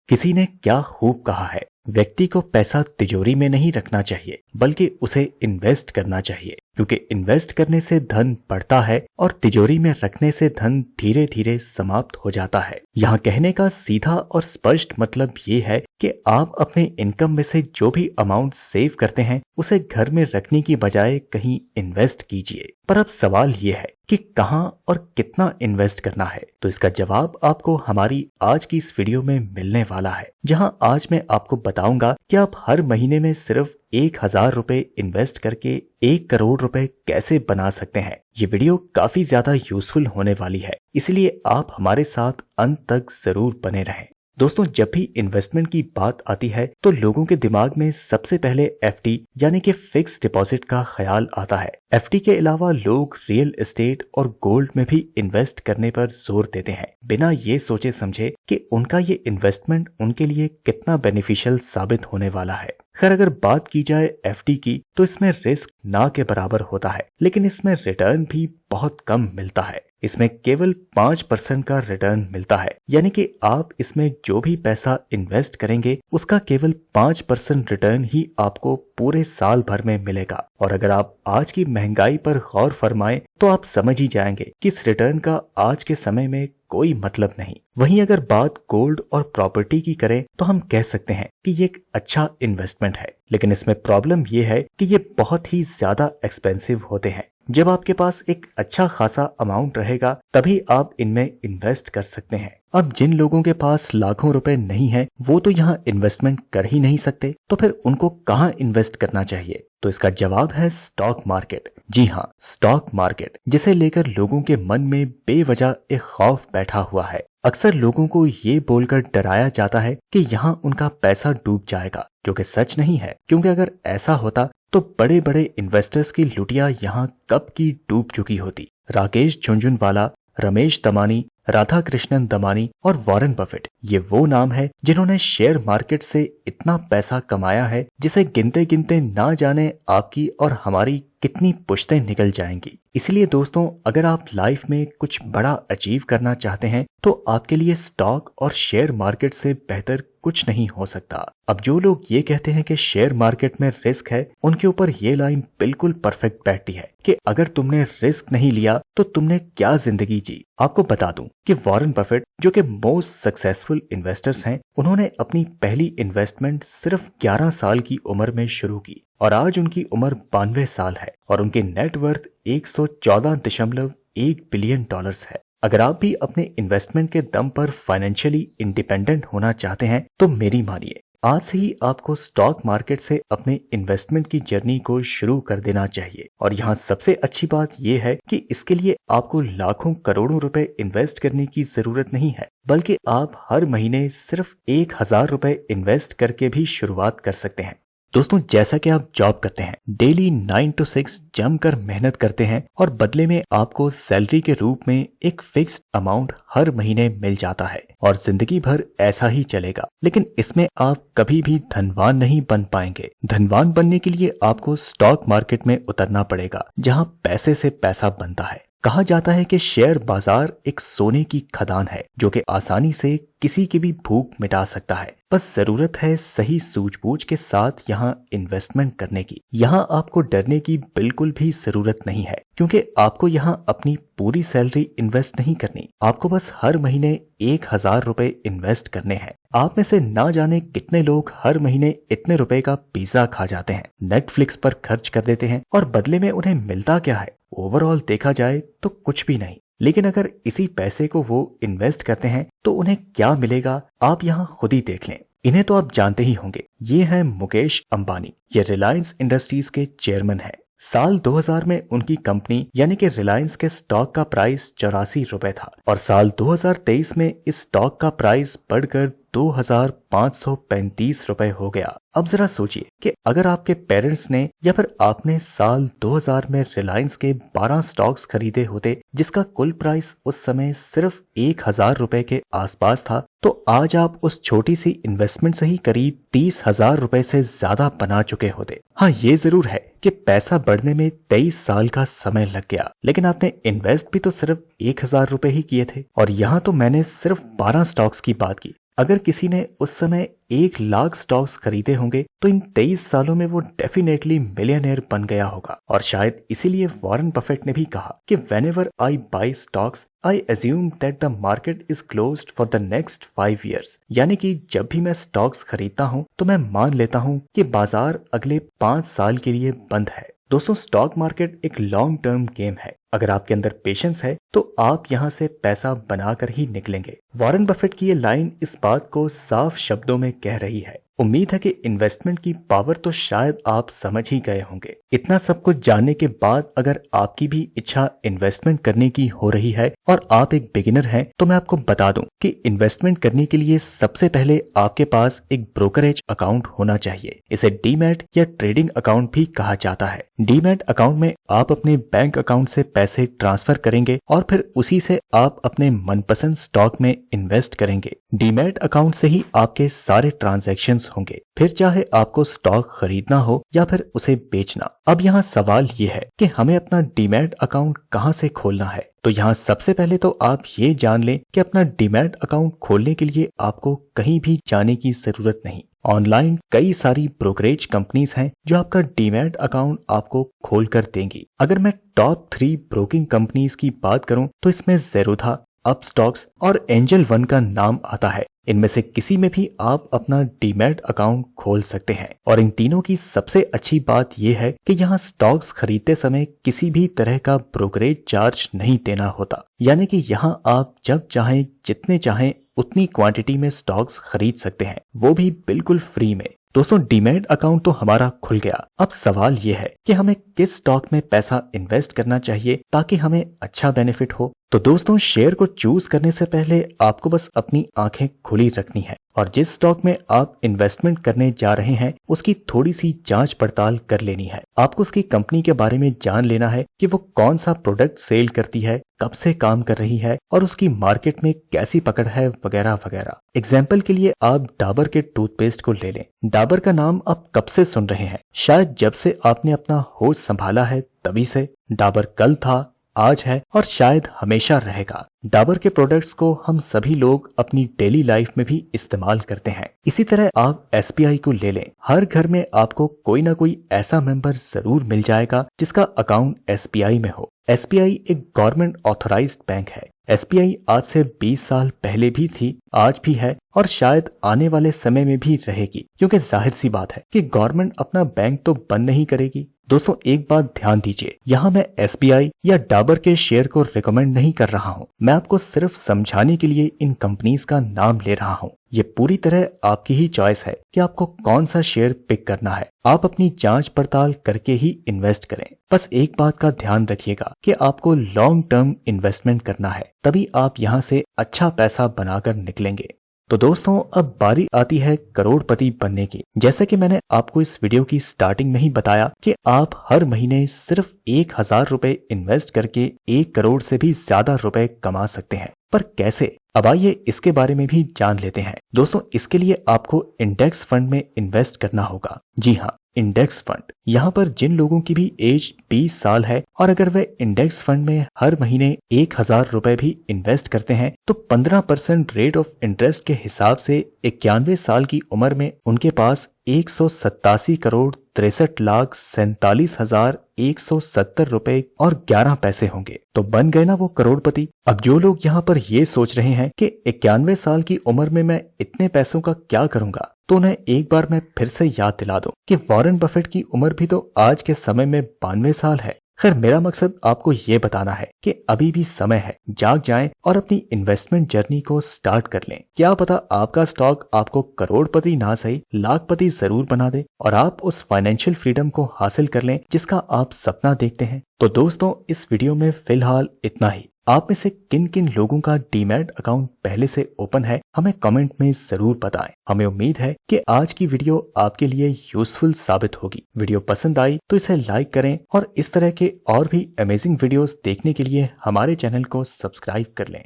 किसी ने क्या खूब कहा है, व्यक्ति को पैसा तिजोरी में नहीं रखना चाहिए बल्कि उसे इन्वेस्ट करना चाहिए, क्योंकि इन्वेस्ट करने से धन बढ़ता है और तिजोरी में रखने से धन धीरे धीरे समाप्त हो जाता है। यहाँ कहने का सीधा और स्पष्ट मतलब ये है कि आप अपने इनकम में से जो भी अमाउंट सेव करते हैं उसे घर में रखने की बजाय कहीं इन्वेस्ट कीजिए। पर अब सवाल ये है कि कहाँ और कितना इन्वेस्ट करना है, तो इसका जवाब आपको हमारी आज की इस वीडियो में मिलने वाला है, जहां आज मैं आपको बताऊंगा कि आप हर महीने में सिर्फ 1000 रुपए इन्वेस्ट करके 1 करोड़ रुपए कैसे बना सकते हैं। ये वीडियो काफी ज्यादा यूजफुल होने वाली है, इसलिए आप हमारे साथ अंत तक जरूर बने रहें। दोस्तों, जब भी इन्वेस्टमेंट की बात आती है तो लोगों के दिमाग में सबसे पहले एफडी यानी कि फिक्स डिपॉजिट का ख्याल आता है। एफडी के अलावा लोग रियल एस्टेट और गोल्ड में भी इन्वेस्ट करने पर जोर देते हैं, बिना ये सोचे समझे कि उनका ये इन्वेस्टमेंट उनके लिए कितना बेनिफिशियल साबित होने वाला है। खैर, अगर बात की जाए एफडी की तो इसमें रिस्क ना के बराबर होता है, लेकिन इसमें रिटर्न भी बहुत कम मिलता है। इसमें केवल 5% का रिटर्न मिलता है, यानी कि आप इसमें जो भी पैसा इन्वेस्ट करेंगे उसका केवल 5% रिटर्न ही आपको पूरे साल भर में मिलेगा। और अगर आप आज की महंगाई पर गौर फरमाएं तो आप समझ ही जाएंगे कि इस रिटर्न का आज के समय में कोई मतलब नहीं। वहीं अगर बात गोल्ड और प्रॉपर्टी की करें तो हम कह सकते हैं कि ये एक अच्छा इन्वेस्टमेंट है, लेकिन इसमें प्रॉब्लम ये है कि ये बहुत ही ज्यादा एक्सपेंसिव होते हैं। जब आपके पास एक अच्छा खासा अमाउंट रहेगा तभी आप इनमें इन्वेस्ट कर सकते हैं। अब जिन लोगों के पास लाखों रुपए नहीं है वो तो यहाँ इन्वेस्टमेंट कर ही नहीं सकते, तो फिर उनको कहाँ इन्वेस्ट करना चाहिए? तो इसका जवाब है स्टॉक मार्केट। जी हाँ, स्टॉक मार्केट, जिसे लेकर लोगों के मन में बेवजह एक खौफ बैठा हुआ है। अक्सर लोगों को ये बोलकर डराया जाता है कि यहाँ उनका पैसा डूब जाएगा, जो कि सच नहीं है, क्योंकि अगर ऐसा होता तो बड़े बड़े इन्वेस्टर्स की लुटिया यहाँ कब की डूब चुकी होती। राकेश झुनझुनवाला, रमेश दमानी, राधा कृष्णन दमानी और वॉरेन बफेट, ये वो नाम है जिन्होंने शेयर मार्केट से इतना पैसा कमाया है जिसे गिनते गिनते ना जाने आपकी और हमारी कितनी पुश्तें निकल जाएंगी। इसलिए दोस्तों, अगर आप लाइफ में कुछ बड़ा अचीव करना चाहते हैं तो आपके लिए स्टॉक और शेयर मार्केट से बेहतर कुछ नहीं हो सकता। अब जो लोग ये कहते हैं कि शेयर मार्केट में रिस्क है, उनके ऊपर ये लाइन बिल्कुल परफेक्ट बैठती है कि अगर तुमने रिस्क नहीं लिया तो तुमने क्या जिंदगी जी। आपको बता दूं कि वॉरेन बफेट, जो कि मोस्ट सक्सेसफुल इन्वेस्टर्स हैं, उन्होंने अपनी पहली इन्वेस्टमेंट सिर्फ 11 साल की उम्र में शुरू की और आज उनकी उम्र 92 साल है और उनकी नेटवर्थ 114.1 बिलियन डॉलर्स है। अगर आप भी अपने इन्वेस्टमेंट के दम पर फाइनेंशियली इंडिपेंडेंट होना चाहते हैं तो मेरी मानिए, आज से ही आपको स्टॉक मार्केट से अपने इन्वेस्टमेंट की जर्नी को शुरू कर देना चाहिए। और यहाँ सबसे अच्छी बात यह है कि इसके लिए आपको लाखों करोड़ों रुपए इन्वेस्ट करने की जरूरत नहीं है, बल्कि आप हर महीने सिर्फ 1000 रुपए इन्वेस्ट करके भी शुरुआत कर सकते हैं। दोस्तों, जैसा कि आप जॉब करते हैं, डेली 9 to 6 जमकर मेहनत करते हैं और बदले में आपको सैलरी के रूप में एक फिक्स्ड अमाउंट हर महीने मिल जाता है और जिंदगी भर ऐसा ही चलेगा, लेकिन इसमें आप कभी भी धनवान नहीं बन पाएंगे। धनवान बनने के लिए आपको स्टॉक मार्केट में उतरना पड़ेगा, जहां पैसे से पैसा बनता है। कहा जाता है कि शेयर बाजार एक सोने की खदान है जो कि आसानी से किसी की भी भूख मिटा सकता है। बस जरूरत है सही सूझबूझ के साथ यहाँ इन्वेस्टमेंट करने की। यहाँ आपको डरने की बिल्कुल भी जरूरत नहीं है, क्योंकि आपको यहाँ अपनी पूरी सैलरी इन्वेस्ट नहीं करनी। आपको बस हर महीने 1000 रुपए इन्वेस्ट करने हैं। आप में से ना जाने कितने लोग हर महीने इतने रुपए का पिज्जा खा जाते हैं, नेटफ्लिक्स पर खर्च कर देते हैं और बदले में उन्हें मिलता क्या है? ओवरऑल देखा जाए तो कुछ भी नहीं। लेकिन अगर इसी पैसे को वो इन्वेस्ट करते हैं तो उन्हें क्या मिलेगा, आप यहाँ खुद ही देख लें। इन्हें तो आप जानते ही होंगे, ये हैं मुकेश अंबानी। ये रिलायंस इंडस्ट्रीज के चेयरमैन हैं। साल 2000 में उनकी कंपनी यानी कि रिलायंस के स्टॉक का प्राइस 84 रुपए था और साल 2023 में इस स्टॉक का प्राइस बढ़कर 2535 रुपए हो गया। अब जरा सोचिए कि अगर आपके पेरेंट्स ने या फिर आपने साल 2000 में रिलायंस के 12 स्टॉक्स खरीदे होते, जिसका कुल प्राइस उस समय सिर्फ 1000 रुपए के आसपास था, तो आज आप उस छोटी सी इन्वेस्टमेंट से ही करीब 30,000 रुपए से ज्यादा बना चुके होते। हाँ, ये जरूर है कि पैसा बढ़ने में 23 साल का समय लग गया, लेकिन आपने इन्वेस्ट भी तो सिर्फ 1000 रुपए ही किए थे और यहाँ तो मैंने सिर्फ 12 स्टॉक्स की बात की। अगर किसी ने उस समय 1 लाख स्टॉक्स खरीदे होंगे तो इन 23 सालों में वो डेफिनेटली मिलियनेयर बन गया होगा। और शायद इसीलिए वॉरेन बफेट ने भी कहा कि whenever I buy stocks I assume that the market is closed for the next 5 years। यानी कि जब भी मैं स्टॉक्स खरीदता हूँ तो मैं मान लेता हूँ कि बाजार अगले 5 साल के लिए बंद है। दोस्तों, स्टॉक मार्केट एक लॉन्ग टर्म गेम है। अगर आपके अंदर पेशेंस है तो आप यहाँ से पैसा बनाकर ही निकलेंगे। वॉरेन बफेट की ये लाइन इस बात को साफ शब्दों में कह रही है। उम्मीद है कि इन्वेस्टमेंट की पावर तो शायद आप समझ ही गए होंगे। इतना सब कुछ जानने के बाद अगर आपकी भी इच्छा इन्वेस्टमेंट करने की हो रही है और आप एक बिगिनर हैं, तो मैं आपको बता दूं कि इन्वेस्टमेंट करने के लिए सबसे पहले आपके पास एक ब्रोकरेज अकाउंट होना चाहिए। इसे डीमैट या ट्रेडिंग अकाउंट भी कहा जाता है। डीमैट अकाउंट में आप अपने बैंक अकाउंट से पैसे ट्रांसफर करेंगे और फिर उसी से आप अपने मनपसंद स्टॉक में इन्वेस्ट करेंगे। डीमैट अकाउंट से ही आपके सारे ट्रांजैक्शंस होंगे, फिर चाहे आपको स्टॉक खरीदना हो या फिर उसे बेचना। अब यहाँ सवाल ये है कि हमें अपना डीमैट अकाउंट कहाँ से खोलना है। तो यहाँ सबसे पहले तो आप ये जान लें कि अपना डीमैट अकाउंट खोलने के लिए आपको कहीं भी जाने की जरूरत नहीं। ऑनलाइन कई सारी ब्रोकरेज कंपनीज हैं जो आपका डीमैट अकाउंट आपको खोल कर देंगी। अगर मैं टॉप 3 ब्रोकिंग कंपनीज की बात करूं तो इसमें ज़ेरोधा, अपस्टॉक्स और एंजल वन का नाम आता है। इनमें से किसी में भी आप अपना डीमैट अकाउंट खोल सकते हैं। और इन तीनों की सबसे अच्छी बात यह है कि यहाँ स्टॉक्स खरीदते समय किसी भी तरह का ब्रोकरेज चार्ज नहीं देना होता। यानी कि यहाँ आप जब चाहें जितने चाहें उतनी क्वांटिटी में स्टॉक्स खरीद सकते हैं, वो भी बिल्कुल फ्री में। दोस्तों, डीमैट अकाउंट तो हमारा खुल गया। अब सवाल ये है कि हमें किस स्टॉक में पैसा इन्वेस्ट करना चाहिए ताकि हमें अच्छा बेनिफिट हो। तो दोस्तों, शेयर को चूज करने से पहले आपको बस अपनी आंखें खुली रखनी है और जिस स्टॉक में आप इन्वेस्टमेंट करने जा रहे हैं उसकी थोड़ी सी जांच पड़ताल कर लेनी है। आपको उसकी कंपनी के बारे में जान लेना है कि वो कौन सा प्रोडक्ट सेल करती है, कब से काम कर रही है और उसकी मार्केट में कैसी पकड़ है, वगैरह वगैरह। एग्जाम्पल के लिए आप डाबर के टूथपेस्ट को ले लें। डाबर का नाम आप कब से सुन रहे हैं? शायद जब से आपने अपना होश संभाला है तभी से। डाबर कल था, आज है और शायद हमेशा रहेगा। डाबर के प्रोडक्ट्स को हम सभी लोग अपनी डेली लाइफ में भी इस्तेमाल करते हैं। इसी तरह आप SBI को ले लें। हर घर में आपको कोई ना कोई ऐसा मेंबर जरूर मिल जाएगा जिसका अकाउंट SBI में हो। SBI एक गवर्नमेंट ऑथराइज्ड बैंक है। SBI आज से 20 साल पहले भी थी, आज भी है और शायद आने वाले समय में भी रहेगी, क्योंकि जाहिर सी बात है कि गवर्नमेंट अपना बैंक तो बंद नहीं करेगी। दोस्तों, एक बात ध्यान दीजिए, यहाँ मैं SBI या डाबर के शेयर को रिकमेंड नहीं कर रहा हूँ। मैं आपको सिर्फ समझाने के लिए इन कंपनीज का नाम ले रहा हूँ। ये पूरी तरह आपकी ही चॉइस है कि आपको कौन सा शेयर पिक करना है। आप अपनी जांच पड़ताल करके ही इन्वेस्ट करें। बस एक बात का ध्यान रखिएगा कि आपको लॉन्ग टर्म इन्वेस्टमेंट करना है, तभी आप यहाँ से अच्छा पैसा बनाकर निकलेंगे। तो दोस्तों, अब बारी आती है करोड़पति बनने की। जैसे कि मैंने आपको इस वीडियो की स्टार्टिंग में ही बताया कि आप हर महीने सिर्फ 1000 रुपए इन्वेस्ट करके 1 करोड़ से भी ज्यादा रुपए कमा सकते हैं। पर कैसे? अब आइए इसके बारे में भी जान लेते हैं। दोस्तों, इसके लिए आपको इंडेक्स फंड में इन्वेस्ट करना होगा। जी हाँ, इंडेक्स फंड। यहाँ पर जिन लोगों की भी एज 20 साल है और अगर वे इंडेक्स फंड में हर महीने 1000 रुपए भी इन्वेस्ट करते हैं तो 15% रेट ऑफ इंटरेस्ट के हिसाब से 91 साल की उम्र में उनके पास 187 करोड़ 63,47,170 रुपए और 11 पैसे होंगे। तो बन गए ना वो करोड़पति। अब जो लोग यहाँ पर ये सोच रहे हैं कि 91 साल की उम्र में मैं इतने पैसों का क्या करूंगा, तो उन्हें एक बार मैं फिर से याद दिला दूं कि वॉरेन बफेट की उम्र भी तो आज के समय में 92 साल है। खैर, मेरा मकसद आपको ये बताना है कि अभी भी समय है, जाग जाएं और अपनी इन्वेस्टमेंट जर्नी को स्टार्ट कर लें। क्या पता आपका स्टॉक आपको करोड़पति ना सही लाखपति जरूर बना दे और आप उस फाइनेंशियल फ्रीडम को हासिल कर लें जिसका आप सपना देखते हैं। तो दोस्तों, इस वीडियो में फिलहाल इतना ही। आप में से किन किन लोगों का डीमैट अकाउंट पहले से ओपन है, हमें कमेंट में जरूर बताएं। हमें उम्मीद है कि आज की वीडियो आपके लिए यूजफुल साबित होगी। वीडियो पसंद आई तो इसे लाइक करें और इस तरह के और भी अमेजिंग वीडियोस देखने के लिए हमारे चैनल को सब्सक्राइब कर लें।